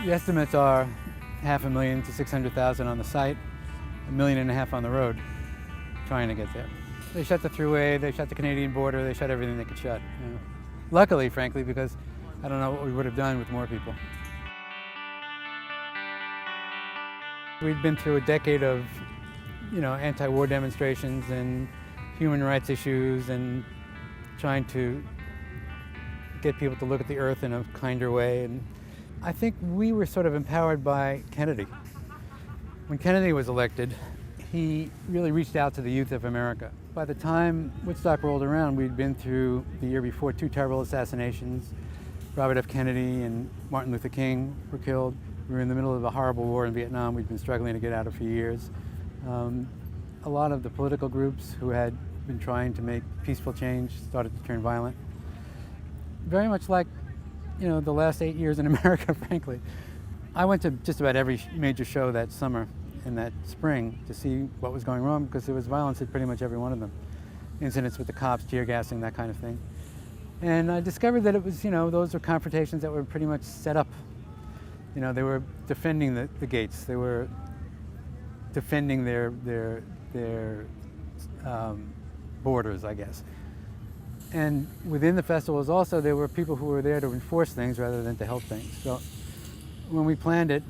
The estimates are 500,000 to 600,000 on the site, 1.5 million on the road, trying to get there. They shut the thruway, they shut the Canadian border, they shut everything they could shut. You know. Luckily, frankly, because I don't know what we would have done with more people. We'd been through a decade of, anti-war demonstrations and human rights issues and trying to get people to look at the earth in a kinder way. And I think we were sort of empowered by Kennedy. When Kennedy was elected, he really reached out to the youth of America. By the time Woodstock rolled around, we'd been through the year before 2 terrible assassinations. Robert F. Kennedy and Martin Luther King were killed. We were in the middle of a horrible war in Vietnam we'd been struggling to get out of for years. A lot of the political groups who had been trying to make peaceful change started to turn violent. Very much like, the last 8 years in America, frankly. I went to just about every major show that summer and that spring to see what was going wrong, because there was violence at pretty much every one of them. Incidents with the cops, tear gassing, that kind of thing. And I discovered that it was, those were confrontations that were pretty much set up. They were defending the gates. They were defending their borders, I guess. And within the festivals also, there were people who were there to enforce things rather than to help things. So when we planned it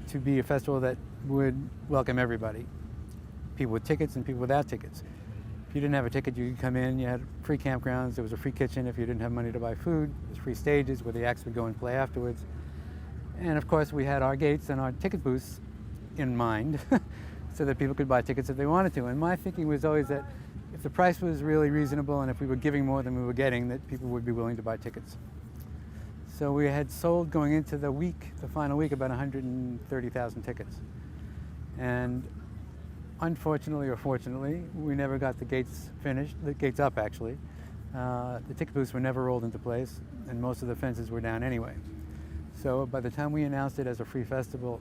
to be a festival that would welcome everybody. People with tickets and people without tickets. If you didn't have a ticket, you could come in, you had free campgrounds, there was a free kitchen if you didn't have money to buy food, there was free stages where the acts would go and play afterwards. And of course we had our gates and our ticket booths in mind so that people could buy tickets if they wanted to. And my thinking was always that if the price was really reasonable and if we were giving more than we were getting, that people would be willing to buy tickets. So we had sold, going into the final week, about 130,000 tickets. And unfortunately or fortunately, we never got the gates finished, the gates up actually. The ticket booths were never rolled into place, and most of the fences were down anyway. So by the time we announced it as a free festival,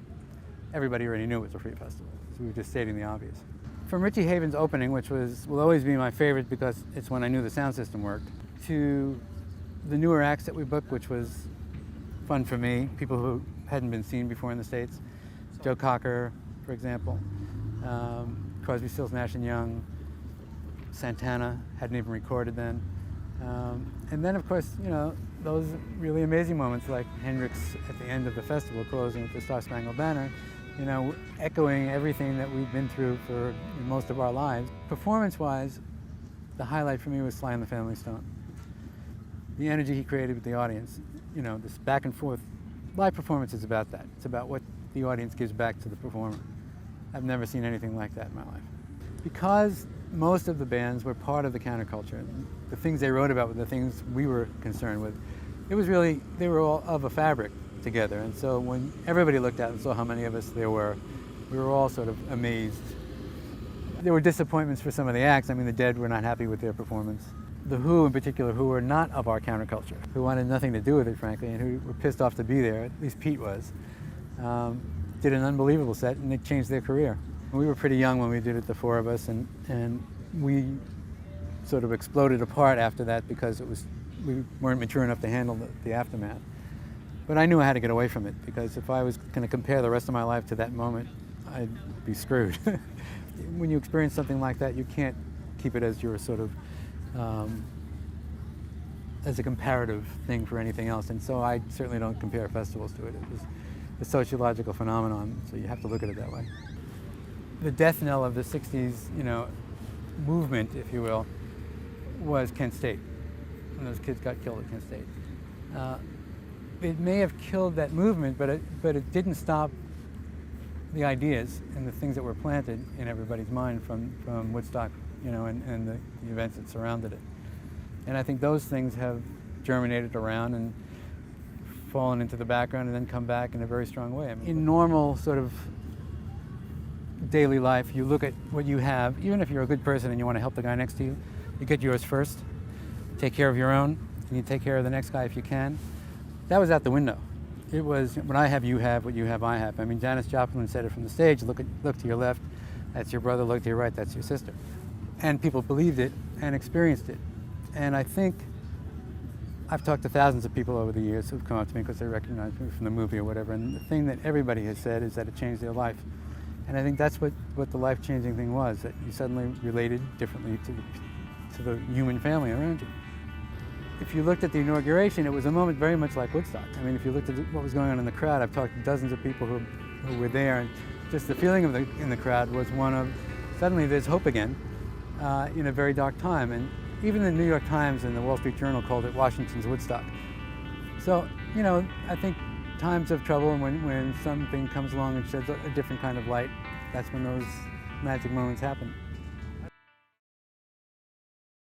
everybody already knew it was a free festival. So we were just stating the obvious. From Richie Haven's opening, which will always be my favorite because it's when I knew the sound system worked, to the newer acts that we booked, which was fun for me, people who hadn't been seen before in the States. Joe Cocker, for example, Crosby, Stills, Nash & Young, Santana, hadn't even recorded then. And then, of course, those really amazing moments like Hendrix at the end of the festival closing with the Star Spangled Banner, echoing everything that we've been through for most of our lives. Performance-wise, the highlight for me was Sly and the Family Stone. The energy he created with the audience, this back and forth. Live performance is about that. It's about what the audience gives back to the performer. I've never seen anything like that in my life. Because most of the bands were part of the counterculture, the things they wrote about were the things we were concerned with. It was really, they were all of a fabric together. And so when everybody looked out and saw how many of us there were, we were all sort of amazed. There were disappointments for some of the acts. I mean, the Dead were not happy with their performance. The Who in particular, who were not of our counterculture, who wanted nothing to do with it, frankly, and who were pissed off to be there, at least Pete was, did an unbelievable set, and it changed their career. We were pretty young when we did it, the four of us, and we sort of exploded apart after that because we weren't mature enough to handle the aftermath. But I knew I had to get away from it, because if I was going to compare the rest of my life to that moment, I'd be screwed. When you experience something like that, you can't keep it as your sort of as a comparative thing for anything else. And so I certainly don't compare festivals to it. It was a sociological phenomenon, so you have to look at it that way. The death knell of the 60s, movement, if you will, was Kent State. When those kids got killed at Kent State. It may have killed that movement, but it didn't stop the ideas and the things that were planted in everybody's mind from Woodstock, and the events that surrounded it. And I think those things have germinated around and fallen into the background and then come back in a very strong way. I mean, in normal sort of daily life, you look at what you have, even if you're a good person and you want to help the guy next to you, you get yours first, take care of your own, and you take care of the next guy if you can. That was out the window. It was, what I have, you have, what you have, I have. I mean, Janis Joplin said it from the stage, look to your left, that's your brother, look to your right, that's your sister. And people believed it and experienced it. And I think I've talked to thousands of people over the years who've come up to me because they recognize me from the movie or whatever, and the thing that everybody has said is that it changed their life. And I think that's what the life-changing thing was, that you suddenly related differently to the human family around you. If you looked at the inauguration, it was a moment very much like Woodstock. I mean, if you looked at what was going on in the crowd, I've talked to dozens of people who were there, and just the feeling in the crowd was one of, suddenly there's hope again in a very dark time. And even the New York Times and the Wall Street Journal called it Washington's Woodstock. So, you know, I think times of trouble, and when something comes along and sheds a different kind of light, that's when those magic moments happen.